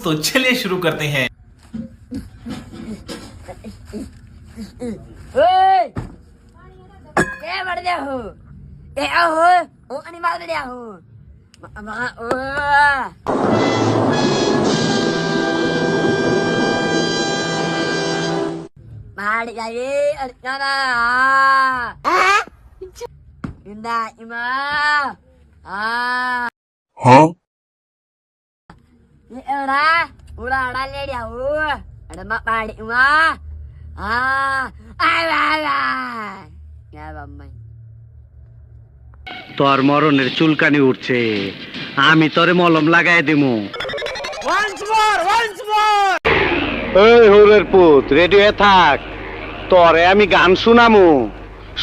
तो चलिए शुरू करते हैं। क्या बढ़ गया हो? ए आओ ओ अनिवार्य बढ़ गया हो। Mahal kali Arjana. Indah Ima. Huh? Ni udah le dia. Ada mak balik Ima. Ay. Ya bamai. তোর মরণের চুলকানি উঠছে, আমি তোরে মলম লাগাই দিমু। এই হোরের পুত, রেডি হয়ে থাক, তোরে আমি গান শুনামু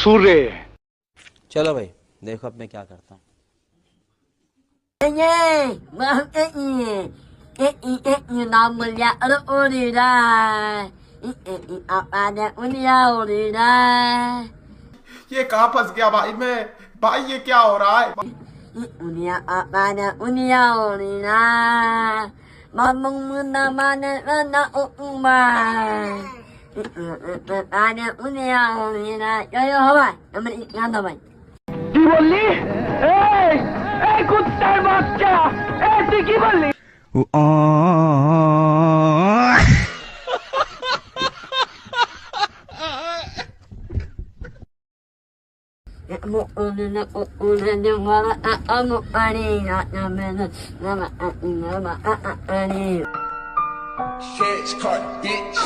সুরে। चलो भाई देखो अब मैं क्या करता हूँ। Nam mulia urida. Apa dia unia urida. ये कहाँ फंस गया भाई मैं? भाई ये क्या हो रहा है? Unia apa dia unia urida. Mamung muna mana mana umma. Ada unia urida. Yo hawai. Naman ikan hawai. কি বললি? এই কুত্তার বাচ্চা, তুই কি বললি? Catch caught, bitch.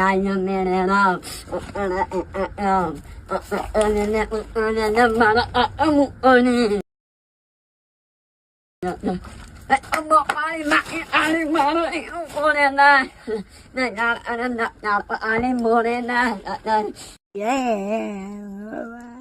Ayo mere nam. Yeah.